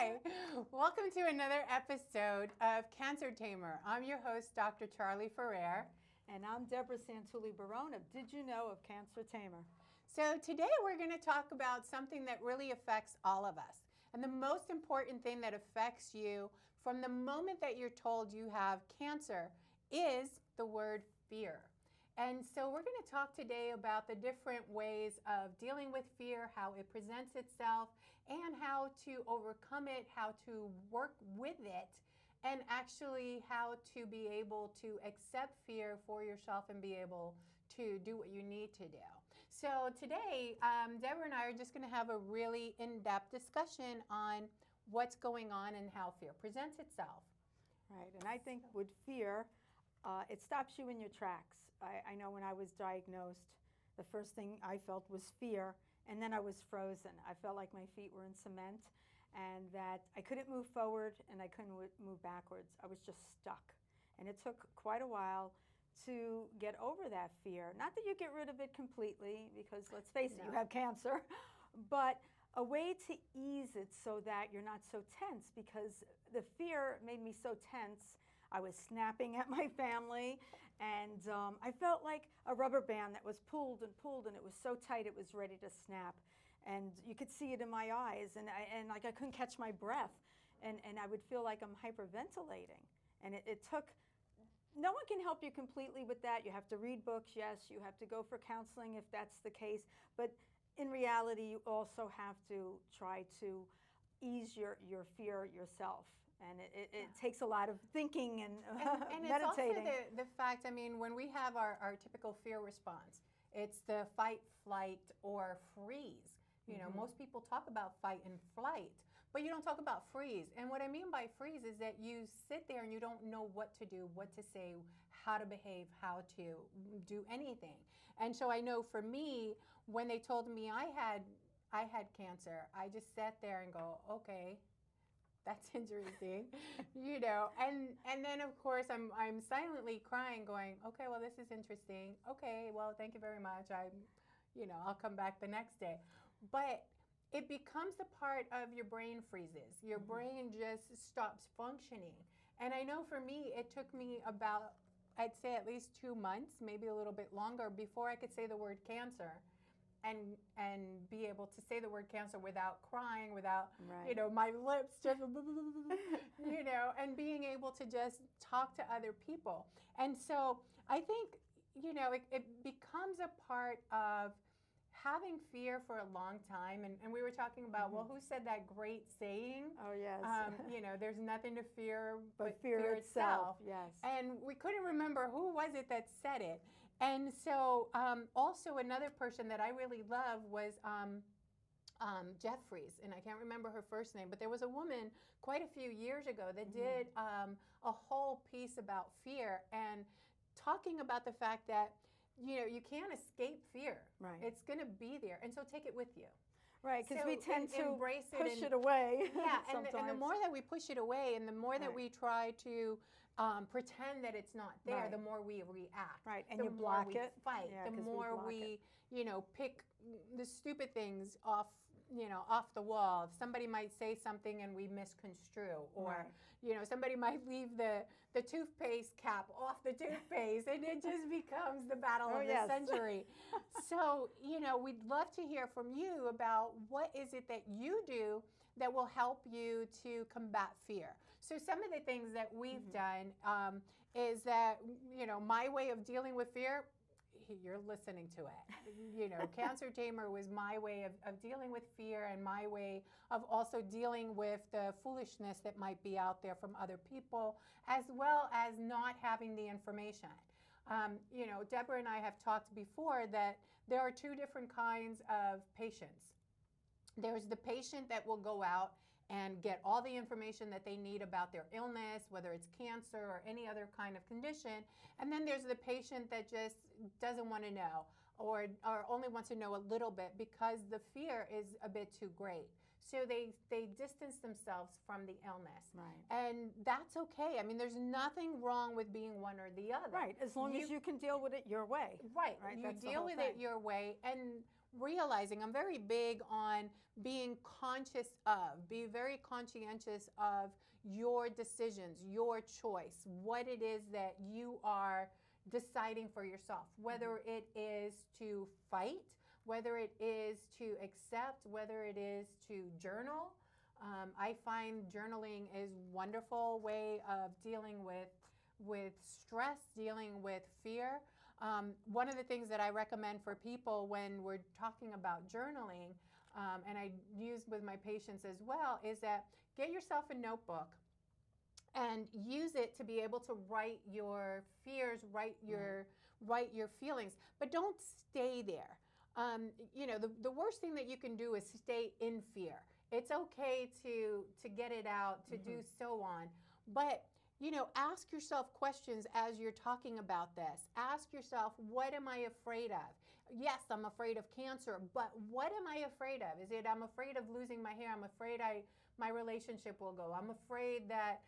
Hi, welcome to another episode of Cancer Tamer. I'm your host, Dr. Charley Ferrer. And I'm Debra Santulli-Barone of Did You Know of Cancer Tamer. So today we're going to talk about something that really affects all of us. And the most important thing that affects you from the moment that you're told you have cancer is the word fear. And so we're going to talk today about the different ways of dealing with fear, how it presents itself, and how to overcome it, how to work with it, and actually how to be able to accept fear for yourself and be able to do what you need to do. So today, Debra and I are just going to have a really in-depth discussion on what's going on and how fear presents itself. Right, and I think with fear, it stops you in your tracks. I know when I was diagnosed, the first thing I felt was fear, and then I was frozen. I felt like my feet were in cement and that I couldn't move forward and I couldn't move backwards. I was just stuck. And it took quite a while to get over that fear. Not that you get rid of it completely, because let's face it, you have cancer, but a way to ease it so that you're not so tense, because the fear made me so tense. I was snapping at my family, and I felt like a rubber band that was pulled, and it was so tight it was ready to snap. And you could see it in my eyes, and I couldn't catch my breath, and I would feel like I'm hyperventilating. And it took, no one can help you completely with that. You have to read books, yes, you have to go for counseling if that's the case, but in reality, you also have to try to ease your fear yourself. And it takes a lot of thinking and meditating. It's also the fact, I mean, when we have our typical fear response, it's the fight, flight, or freeze. You know, most people talk about fight and flight, but you don't talk about freeze. And what I mean by freeze is that you sit there and you don't know what to do, what to say, how to behave, how to do anything. And so I know for me, when they told me I had cancer, I just sat there and go, okay, that's interesting, you know, and then of course I'm silently crying, going, okay, well, this is interesting. Okay, well, thank you very much. I'll come back the next day. But it becomes a part of your brain freezes. Your brain just stops functioning. And I know for me, it took me about, I'd say at least 2 months, maybe a little bit longer, before I could say the word cancer. And be able to say the word cancer without crying, without, my lips just, and being able to just talk to other people. And so I think, it becomes a part of having fear for a long time. And we were talking about, well, who said that great saying? Oh, yes. There's nothing to fear but fear itself. Yes. And we couldn't remember who was it that said it. And so also another person that I really love was Jeffries, and I can't remember her first name, but there was a woman quite a few years ago that did a whole piece about fear and talking about the fact that, you can't escape fear. Right. It's going to be there. And so take it with you. Right, because so we tend to embrace push it away. Yeah, and the more that we push it away and the more that we try to pretend that it's not there, the more we react. Right, and the you more block we it. fight, Yeah, the more we pick the stupid things off the wall. Somebody might say something and we misconstrue, or somebody might leave the toothpaste cap off the toothpaste, and it just becomes the battle of the century. So we'd love to hear from you about what is it that you do that will help you to combat fear. So some of the things that we've done is that my way of dealing with fear. You're listening to it. Cancer Tamer was my way of dealing with fear, and my way of also dealing with the foolishness that might be out there from other people, as well as not having the information. Debra and I have talked before that there are two different kinds of patients. There's the patient that will go out and get all the information that they need about their illness, whether it's cancer or any other kind of condition. And then there's the patient that just doesn't want to know, or only wants to know a little bit because the fear is a bit too great. So they distance themselves from the illness. Right. And that's okay. I mean, there's nothing wrong with being one or the other. Right, as long as you can deal with it your way. Right, you deal with it your way. And realizing I'm very big on being conscious of, be very conscientious of your decisions, your choice, what it is that you are deciding for yourself, whether it is to fight, whether it is to accept, whether it is to journal. I find journaling is a wonderful way of dealing with stress, dealing with fear. One of the things that I recommend for people when we're talking about journaling, and I use with my patients as well, is that get yourself a notebook and use it to be able to write your fears, write your feelings, but don't stay there. The worst thing that you can do is stay in fear. It's okay to get it out, to do so on, but ask yourself questions as you're talking about this. Ask yourself, what am I afraid of? Yes, I'm afraid of cancer, but what am I afraid of? Is it I'm afraid of losing my hair? I'm afraid my relationship will go. I'm afraid that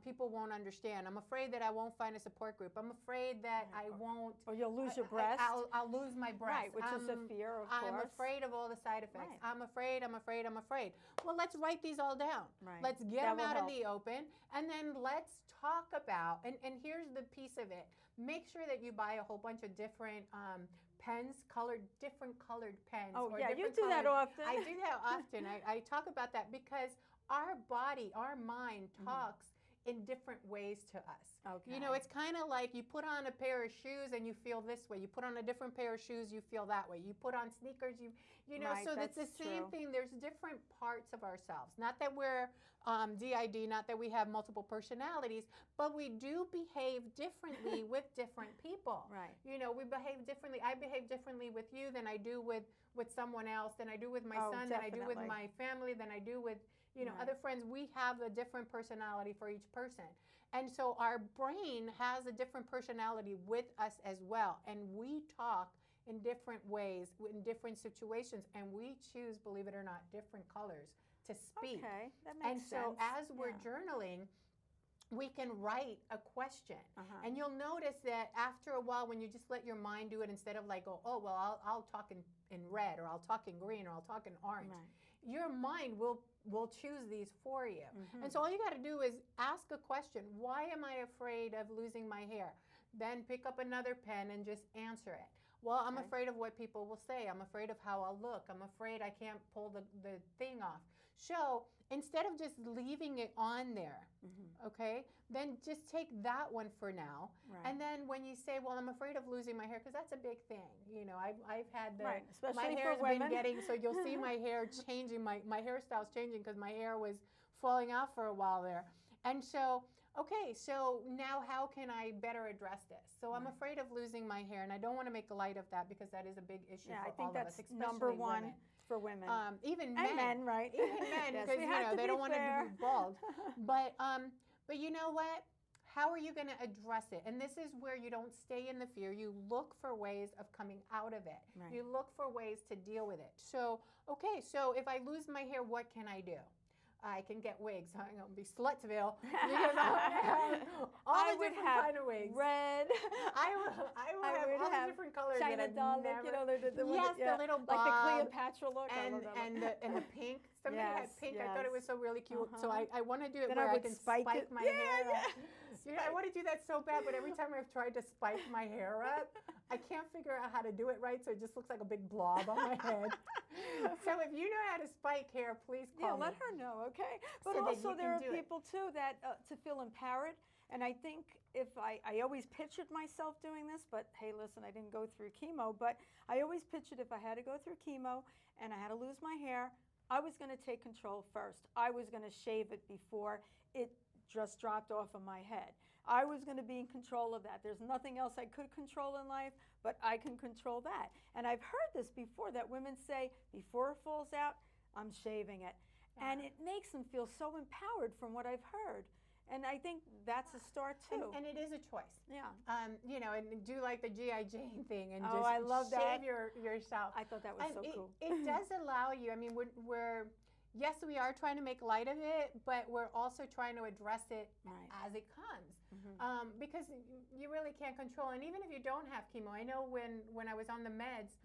people won't understand. I'm afraid that I won't find a support group. I'm afraid that I won't. Or you'll lose your breast. I'll lose my breast. Right, which is a fear, of course. I'm afraid of all the side effects. Right. I'm afraid. Well, let's write these all down. Right. Let's get them out in the open, and then let's talk about, and here's the piece of it. Make sure that you buy a whole bunch of different pens, different colored pens. Oh, or yeah, you different do that often. I do that often. I talk about that because our body, our mind talks in different ways to us. Okay. It's kind of like you put on a pair of shoes and you feel this way. You put on a different pair of shoes, you feel that way. You put on sneakers, Right, so it's the same thing. There's different parts of ourselves. Not that we're DID, not that we have multiple personalities, but we do behave differently with different people. Right. We behave differently. I behave differently with you than I do with someone else, than I do with my son, than I do with definitely. my family, than I do with Right. other friends. We have a different personality for each person. And so our brain has a different personality with us as well. And we talk in different ways, in different situations, and we choose, believe it or not, different colors to speak. Okay, that makes sense. And so as we're journaling, we can write a question. And you'll notice that after a while, when you just let your mind do it, instead of like, oh well, I'll talk in red, or I'll talk in green, or I'll talk in orange, your mind will choose these for you. And so all you got to do is ask a question. Why am I afraid of losing my hair? Then pick up another pen and just answer it. Well, I'm afraid of what people will say. I'm afraid of how I'll look. I'm afraid I can't pull the thing off. So instead of just leaving it on there, okay, then just take that one for now. Right. And then when you say, well, I'm afraid of losing my hair, because that's a big thing. I've had especially my for hair's women. been getting, so you'll see my hair changing, my hairstyle's changing because my hair was falling out for a while there. And so, okay, so now how can I better address this? So I'm afraid of losing my hair, and I don't want to make light of that because that is a big issue for I think all that's of us, especially number one women. for women. Even and men, right? even men, Yes, because we have to they be don't want to fair. be bald. But you know what? How are you going to address it? And this is where you don't stay in the fear. You look for ways of coming out of it. Right. You look for ways to deal with it. So, okay, so if I lose my hair, what can I do? I can get wigs. I'm going to be Slutsville because I have all the different kind of wigs. Red. I will have all the different colors China that I've doll never. look, the Yes, the little like the bob. Cleopatra look. I love that look. And the pink. Somebody had Yes, pink. I thought it was so really cute. So I want to do it Then where I I would can spike it. my hair up. I want to do that so bad, but every time I've tried to spike my hair up, I can't figure out how to do it right, so it just looks like a big blob on my head. So if you know how to spike hair, please call me. let her know, okay? But So that also you there are can do it. people too that to feel empowered, and I think if I always pictured myself doing this, but hey, listen, I didn't go through chemo, but I always pictured if I had to go through chemo and I had to lose my hair, I was going to take control first. I was going to shave it before it just dropped off of my head. I was going to be in control of that. There's nothing else I could control in life, but I can control that. And I've heard this before, that women say, before it falls out, I'm shaving it. And it makes them feel so empowered from what I've heard. And I think that's a start too. And it is a choice. Yeah. And do like the G.I. Jane thing and Oh, just I love that. shave yourself. I thought that was so cool. It does allow you, I mean, we're yes, we are trying to make light of it, but we're also trying to address it as it comes. Because you really can't control. And even if you don't have chemo, I know when I was on the meds,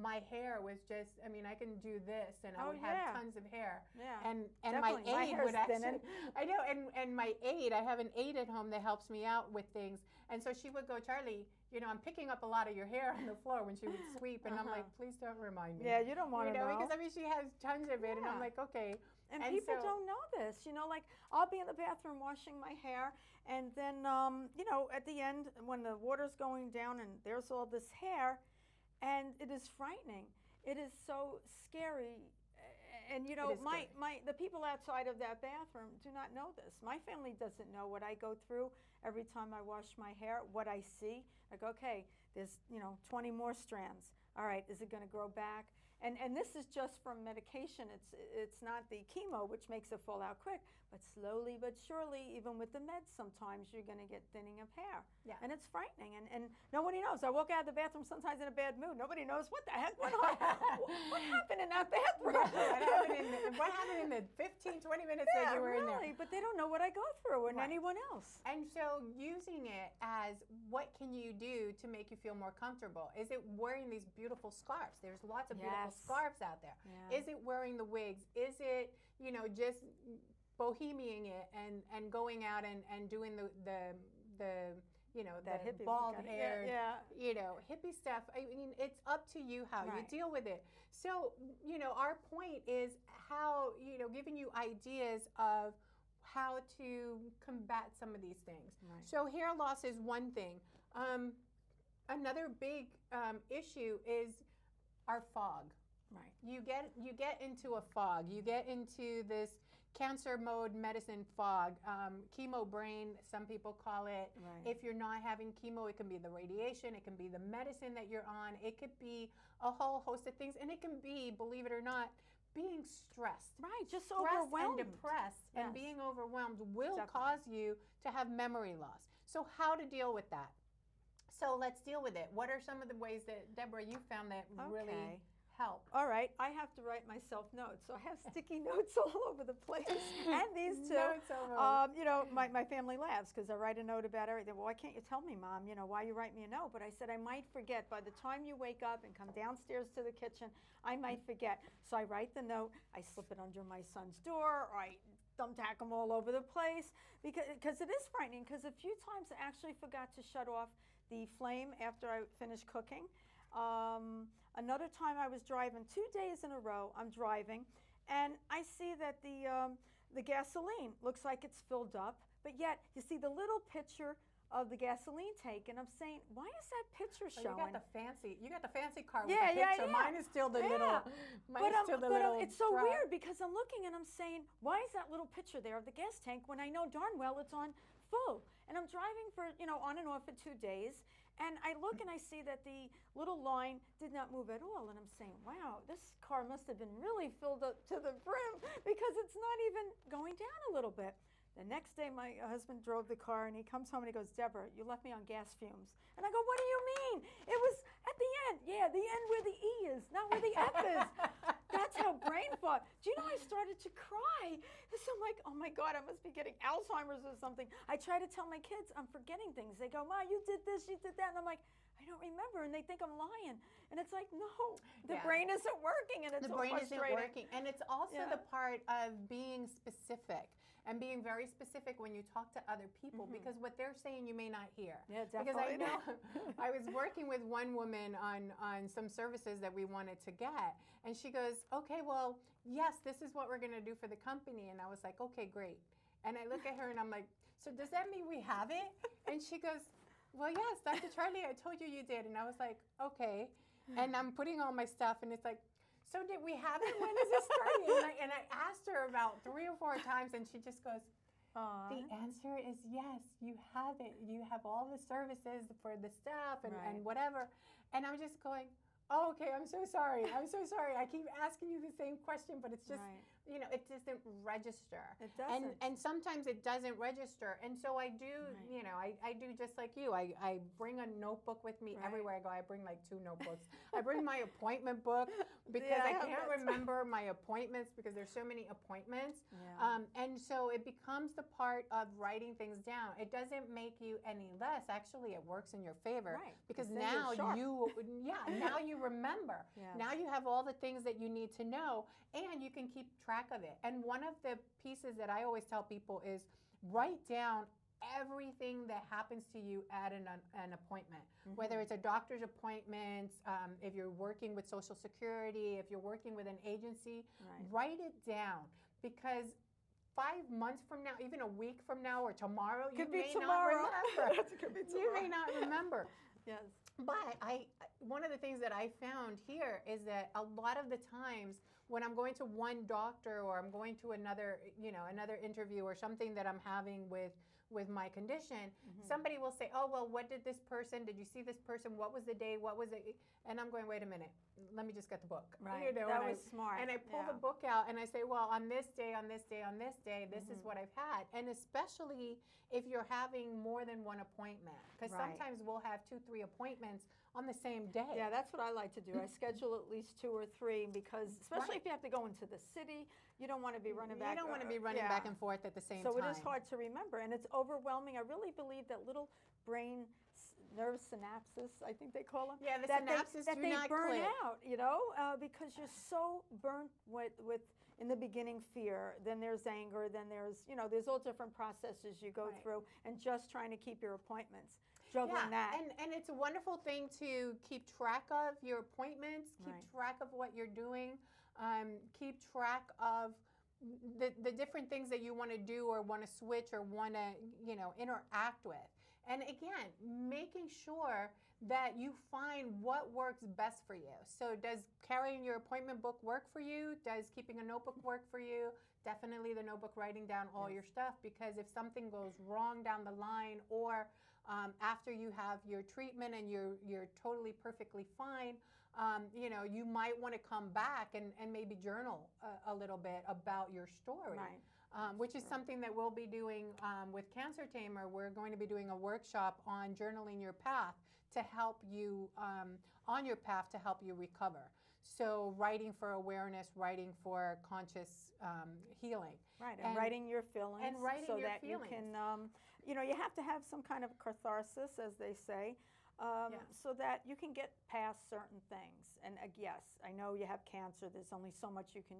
my hair was just, I mean, I can do this and I would have tons of hair. And my aide would actually, I know, and my aide, I have an aide at home that helps me out with things. And so she would go, Charley, you know, I'm picking up a lot of your hair on the floor when she would sweep. And I'm like, please don't remind me. Yeah, you don't want to know. Because I mean, she has tons of it. And I'm like, okay. And people don't know this, you know, like I'll be in the bathroom washing my hair, and then, you know, at the end when the water's going down and there's all this hair, and it is frightening. It is so scary. And, you know, the people outside of that bathroom do not know this. My family doesn't know what I go through every time I wash my hair, what I see. I go, okay, there's, you know, 20 more strands. All right, is it going to grow back? And this is just from medication. It's not the chemo, which makes it fall out quick, but slowly but surely, even with the meds, sometimes you're going to get thinning of hair. Yeah. And it's frightening. And nobody knows. I walk out of the bathroom sometimes in a bad mood. Nobody knows what the heck went on. What happened in that bathroom? What happened in the 15, 20 minutes that you were in there? But they don't know what I go through and anyone else. And so using it as what can you do to make you feel more comfortable? Is it wearing these beautiful scarves? There's lots of beautiful scarves out there. Is it wearing the wigs? Is it, you know, just bohemianing it and going out and doing the you know, the bald hair, you know, hippie stuff? I mean, it's up to you how you deal with it. So, you know, our point is how, you know, giving you ideas of how to combat some of these things. So hair loss is one thing. Another big issue is our fog. You get into a fog. You get into this cancer mode medicine fog, chemo brain, some people call it. If you're not having chemo, it can be the radiation, it can be the medicine that you're on, it could be a whole host of things, and it can be, believe it or not, being stressed. Just stressed overwhelmed. And depressed and being overwhelmed will cause you to have memory loss. So how to deal with that? So let's deal with it. What are some of the ways that, Deborah, you found that really help? All right, I have to write myself notes. So I have sticky notes all over the place. And these two. You know, my family laughs because I write a note about everything. Well, why can't you tell me, Mom, you know, why you write me a note? But I said I might forget. By the time you wake up and come downstairs to the kitchen, I might forget. So I write the note, I slip it under my son's door, or I thumbtack them all over the place. Because it is frightening, because a few times I actually forgot to shut off the flame after I finished cooking. Another time I was driving 2 days in a row, I'm driving, and I see that the gasoline looks like it's filled up, but yet you see the little picture of the gasoline tank, and I'm saying, why is that picture showing? You got the fancy car with the picture. Mine is still the little, it's so weird because I'm looking and I'm saying, why is that little picture there of the gas tank when I know darn well it's on full? And I'm driving for, you know, on and off for 2 days. And I look and I see that the little line did not move at all. And I'm saying, wow, this car must have been really filled up to the brim because it's not even going down a little bit. The next day, my husband drove the car and he comes home and he goes, Deborah, you left me on gas fumes. And I go, what do you mean? It was at the end. Yeah, the end where the E is, not where the F is. That's how brain fog. Do you know I started to cry? So I'm like, oh my God, I must be getting Alzheimer's or something. I try to tell my kids I'm forgetting things. They go, Ma, you did this, you did that. And I'm like, I don't remember. And they think I'm lying. And it's like, no, the brain isn't working. And it's the brain isn't working. And it's also the part of being specific. And being very specific when you talk to other people, because what they're saying you may not hear. Yeah, definitely. Because I know I was working with one woman on some services that we wanted to get, and she goes, okay, well, yes, this is what we're going to do for the company. And I was like, okay, great. And I look at her and I'm like, so does that mean we have it? And she goes, well, yes, Dr. Charley, I told you you did. And I was like, okay. And I'm putting all my stuff, and it's like, so did we have it? When is it starting? And I asked her about 3 or 4 times, and she just goes, the answer is yes, you have it. You have all the services for the staff and whatever. And I'm just going, Oh, okay, I'm so sorry. I'm so sorry. I keep asking you the same question, but it's just, Right. it doesn't register. It doesn't. And sometimes it doesn't register. And so I do, Right. I do just like you. I bring a notebook with me Right. everywhere I go. I bring like 2 notebooks. I bring my appointment book because Yeah, I I have can't that too. remember my appointments because there's so many appointments. Yeah. And so it becomes the part of writing things down. It doesn't make you any less. Actually, it works in your favor. Right. Because Then you're now sharp. now you remember. Yes. Now you have all the things that you need to know, and you can keep track of it. And one of the pieces that I always tell people is write down everything that happens to you at an appointment, whether it's a doctor's appointment, if you're working with Social Security, if you're working with an agency, Right. write it down, because 5 months from now, even a week from now or tomorrow, Could you be may tomorrow. not remember. Could be You may tomorrow. not remember. Yes. But one of the things that I found here is that a lot of the times when I'm going to one doctor or I'm going to another interview or something that I'm having with my condition, somebody will say, "Oh, well, what did this person? Did you see this person? What was the day? What was it?" And I'm going, "Wait a minute. Let me just get the book." Right. That was smart. And I pull Yeah. the book out and I say, "Well, on this day, on this day, on this day, this is what I've had." And especially if you're having more than one appointment, because Right. sometimes we'll have 2, 3 appointments on the same day. Yeah, that's what I like to do. I schedule at least 2 or 3 because, especially Right. if you have to go into the city, you don't want to be running back. You don't want to be running yeah. back and forth at the same So time. it is hard to remember, and it's overwhelming. I really believe that little brain nerve synapses, I think they call them. Yeah, the that synapses they, that do they not burn click. out, because you're so burnt with in the beginning fear. Then there's anger. Then there's all different processes you go Right. through, and just trying to keep your appointments, juggling that. And it's a wonderful thing to keep track of your appointments, keep Right. track of what you're doing, keep track of the different things that you want to do or want to switch or want to interact with. And again, making sure that you find what works best for you. So does carrying your appointment book work for you? Does keeping a notebook work for you? Definitely the notebook, writing down all your stuff, because if something goes wrong down the line, or after you have your treatment and you're totally perfectly fine, you might want to come back and maybe journal a little bit about your story. Right. Which is something that we'll be doing with Cancer Tamer. We're going to be doing a workshop on journaling your path to help you on your path to help you recover. So writing for awareness, writing for conscious healing. Right, and writing your feelings, and writing so your that feelings. you can, you have to have some kind of catharsis, as they say, so that you can get past certain things. And yes, I know you have cancer. There's only so much you can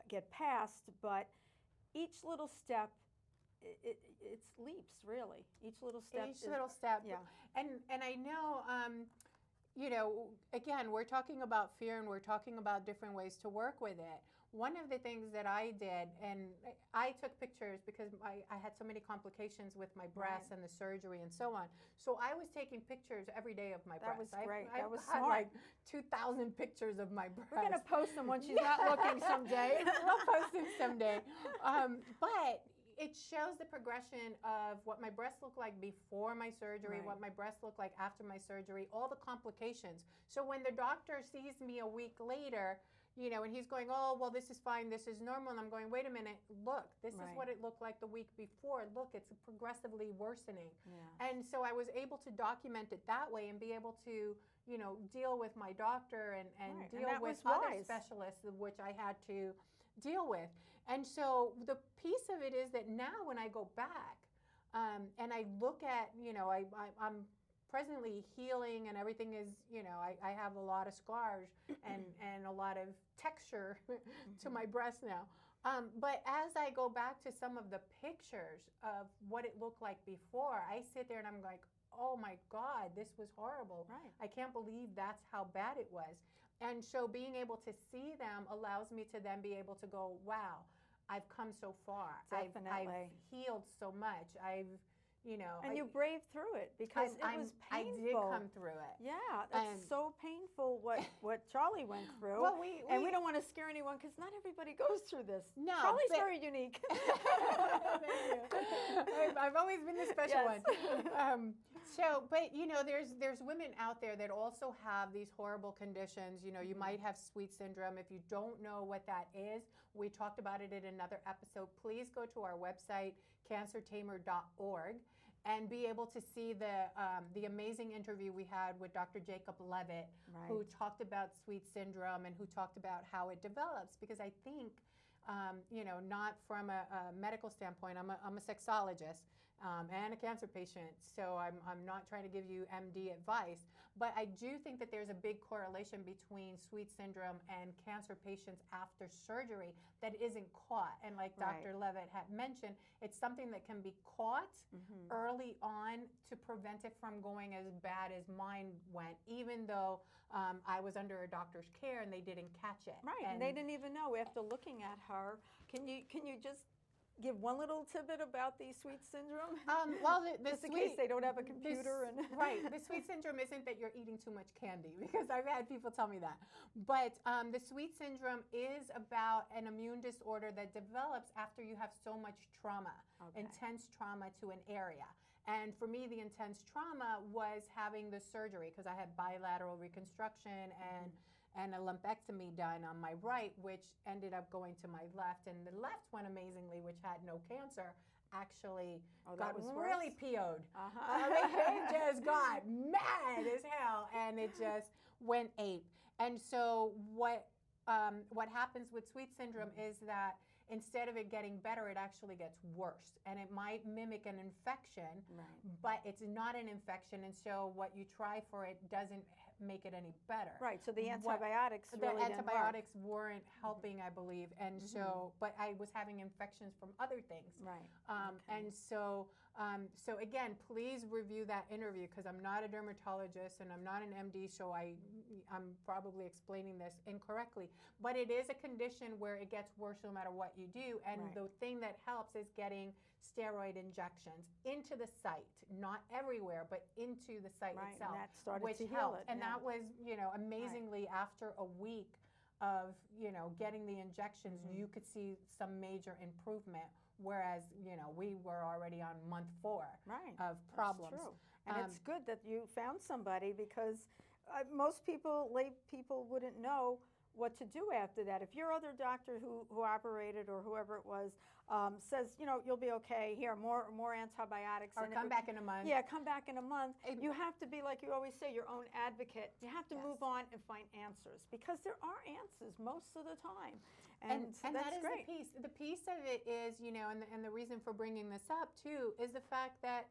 get past, but each little step, it's leaps, really. Each little step. Yeah. And I know, again, we're talking about fear and we're talking about different ways to work with it. One of the things that I did, and I took pictures because I had so many complications with my breasts and the surgery and so on. So I was taking pictures every day of my breasts. That was great. I've That was had smart. like 2,000 pictures of my breasts. We're going to post them when she's not looking someday. We'll post them someday. But it shows the progression of what my breasts look like before my surgery, Right. what my breasts look like after my surgery, all the complications. So when the doctor sees me a week later, and he's going, "Oh, well, this is fine, this is normal," and I'm going, "Wait a minute, look, this is Right. what it looked like the week before. Look, it's progressively worsening." Yeah. And so I was able to document it that way and be able to, deal with my doctor and Right. deal And that with was other wise. specialists, of which I had to deal with. And so the piece of it is that now when I go back and I look at, I'm presently healing and everything is, I have a lot of scars and a lot of texture to my breast now. But as I go back to some of the pictures of what it looked like before, I sit there and I'm like, "Oh my God, this was horrible. Right. I can't believe that's how bad it was." And so being able to see them allows me to then be able to go, "Wow, I've come so far. Definitely. I've healed so much. And you braved through it because it was painful. I did come through it. Yeah, that's so painful what Charley went through. Well, and we don't want to scare anyone because not everybody goes through this. No, Charley's but- very unique. I've always been the special Yes. one. So, but there's women out there that also have these horrible conditions. You might have sweet syndrome. If you don't know what that is, we talked about it in another episode. Please go to our website, cancertamer.org, and be able to see the amazing interview we had with Dr. Jacob Levitt, who talked about sweet syndrome and who talked about how it develops. Because I think, not from a medical standpoint, I'm a sexologist. And a cancer patient, so I'm not trying to give you MD advice, but I do think that there's a big correlation between sweet syndrome and cancer patients after surgery that isn't caught. And like Dr. Levitt had mentioned, it's something that can be caught early on to prevent it from going as bad as mine went, even though I was under a doctor's care and they didn't catch it. Right, and they didn't even know after looking at her. Can you just give one little tidbit about the sweet syndrome? Well, just in case they don't have a computer. The sweet syndrome isn't that you're eating too much candy, because I've had people tell me that. But the sweet syndrome is about an immune disorder that develops after you have so much trauma, intense trauma to an area. And for me, the intense trauma was having the surgery, because I had bilateral reconstruction and a lumpectomy done on my right, which ended up going to my left. And the left one, amazingly, which had no cancer, actually got really PO'd. It just got mad as hell, and it just went ape. And so what happens with sweet syndrome is that instead of it getting better, it actually gets worse. And it might mimic an infection, but it's not an infection. And so what you try for it doesn't make it any better. Right, so the antibiotics antibiotics weren't helping, I believe. And so, but I was having infections from other things. And so again, please review that interview, because I'm not a dermatologist and I'm not an MD, so I'm probably explaining this incorrectly. But it is a condition where it gets worse no matter what you do. And the thing that helps is getting steroid injections into the site, not everywhere, but into the site itself, and that started which to heal helped. it. And that was, amazingly after a week of, getting the injections, you could see some major improvement. Whereas, we were already on month 4 of problems. That's true. And it's good that you found somebody, because most people, lay people, wouldn't know what to do after that. If your other doctor who operated, or whoever it was, says, you'll be okay, here, more antibiotics. Or come back in a month. Yeah, come back in a month. You have to be, like you always say, your own advocate. You have to move on and find answers, because there are answers most of the time. And that is great. The piece of it is, and the reason for bringing this up too is the fact that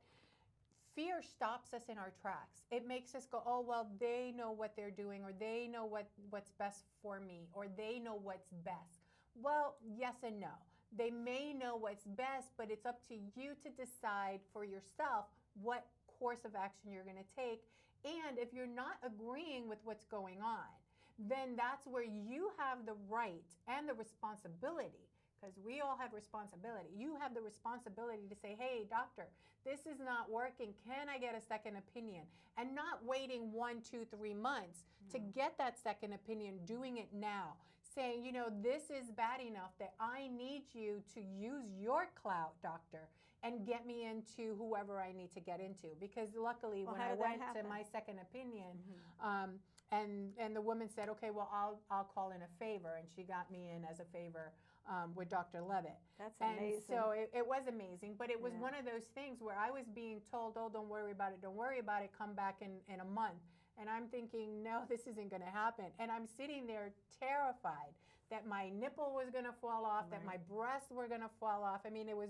fear stops us in our tracks. It makes us go, oh, well, they know what they're doing, or they know what's best for me, or they know what's best. Well, yes and no. They may know what's best, but it's up to you to decide for yourself what course of action you're going to take. And if you're not agreeing with what's going on, then that's where you have the right and the responsibility, because we all have responsibility. You have the responsibility to say, hey, doctor, this is not working. Can I get a second opinion? And not waiting 1, 2, 3 months to get that second opinion, doing it now. Saying, this is bad enough that I need you to use your clout, doctor, and get me into whoever I need to get into. Because luckily, when I went to my second opinion, and the woman said, okay, well, I'll call in a favor, and she got me in as a favor with Dr. Levitt. That's amazing. And so it was amazing, but it was one of those things where I was being told, oh, don't worry about it, come back in a month. And I'm thinking, no, this isn't going to happen. And I'm sitting there terrified that my nipple was going to fall off, that my breasts were going to fall off. I mean, it was,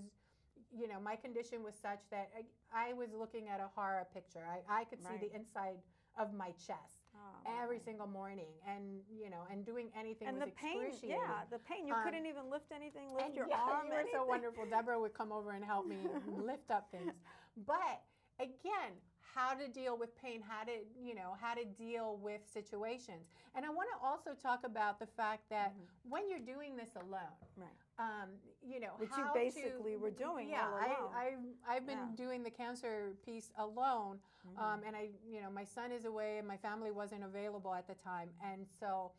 my condition was such that I was looking at a horror picture. I could see the inside of my chest every single morning, and and doing anything was excruciating. The pain. You couldn't even lift anything, lift your arm. You were so wonderful. Deborah would come over and help me lift up things. But again, how to deal with pain, how to deal with situations. And I want to also talk about the fact that when you're doing this alone, which you basically were doing all alone. I've been doing the cancer piece alone, and my son is away and my family wasn't available at the time, and so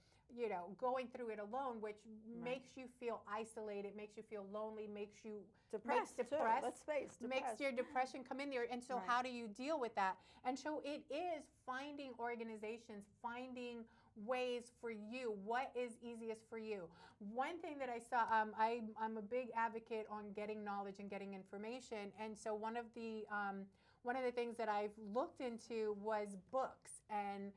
going through it alone, which Right. makes you feel isolated, makes you feel lonely, makes you Depressed, too. depressed, Let's face, makes depressed. your depression come in there. And so Right. how do you deal with that? And so it is finding organizations, finding ways for you. What is easiest for you? One thing that I saw, I'm a big advocate on getting knowledge and getting information. And so one of the things that I've looked into was books and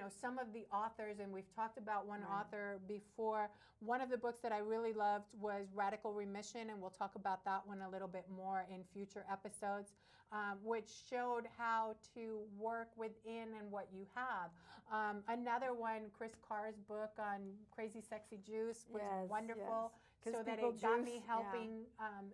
some of the authors, and we've talked about one Right. author before. One of the books that I really loved was Radical Remission, and we'll talk about that one a little bit more in future episodes, which showed how to work within and what you have. Another one, Chris Carr's book on Crazy Sexy Juice was Yes, wonderful. yes. 'Cause So that people it got me juice,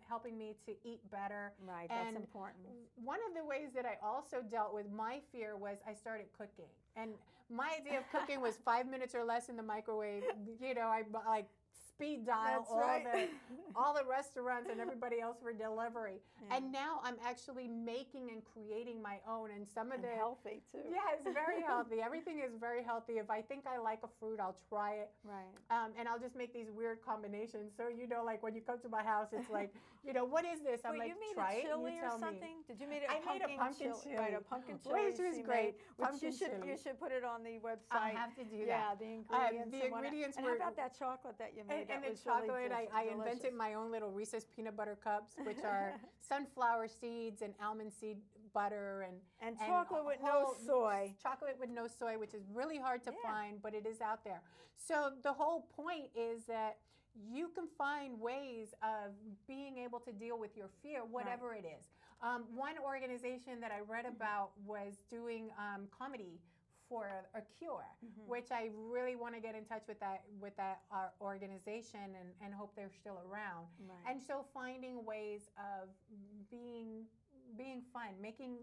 helping me to eat better. Right, And that's important. one of the ways that I also dealt with my fear was I started cooking. And my idea of cooking was 5 minutes or less in the microwave. I like speed dial That's right. all the restaurants and everybody else for delivery. Yeah. And now I'm actually making and creating my own. And some of And the healthy, too. Yeah, it's very healthy. Everything is very healthy. If I think I like a fruit, I'll try it. Right. And I'll just make these weird combinations. So, like when you come to my house, it's like, what is this? I'm Wait, like, you made try a it, chili you or tell me. something? Did you make I made a pumpkin chili. Right, a pumpkin chili. Which was she great. made, which Pumpkin chili. you should put it on the website. I'll have to do Yeah, that. the ingredients. The and what- ingredients and were- how about that chocolate that you made? And that the was chocolate, really I invented my own little Reese's peanut butter cups, which are sunflower seeds and almond seed butter And chocolate with no whole- soy. Chocolate with no soy, which is really hard to Yeah. find, but it is out there. So the whole point is that you can find ways of being able to deal with your fear, whatever it is. One organization that I read about was doing comedy for a cure, which I really want to get in touch with that organization and hope they're still around. Right. And so finding ways of being fun, making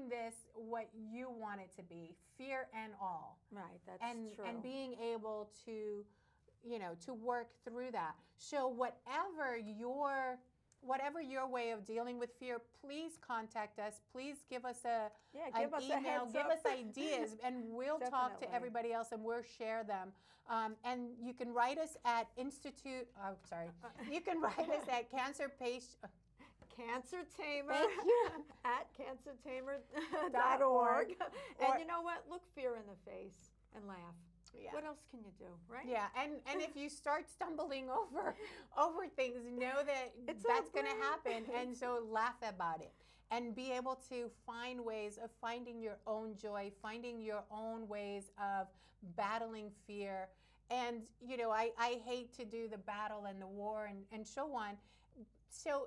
this what you want it to be, fear and all. Right, that's And true. and being able to to work through that. So whatever your way of dealing with fear, please contact us. Please give us an give us a email, heads give up. us ideas, and we'll talk to Definitely. everybody else and we'll share them. And you can write us at you can write us at Cancer Tamer Thank you. at cancertamer.org. And you know what? Look fear in the face and laugh. Yeah. What else can you do, right? Yeah, and if you start stumbling over things, know that It's that's all going to great. happen, and so laugh about it, and be able to find ways of finding your own joy, finding your own ways of battling fear. And I hate to do the battle and the war and so on. So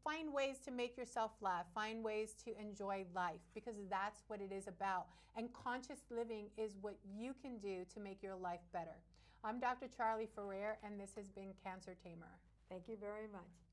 find ways to make yourself laugh, find ways to enjoy life, because that's what it is about. And conscious living is what you can do to make your life better. I'm Dr. Charley Ferrer, and this has been Cancer Tamer. Thank you very much.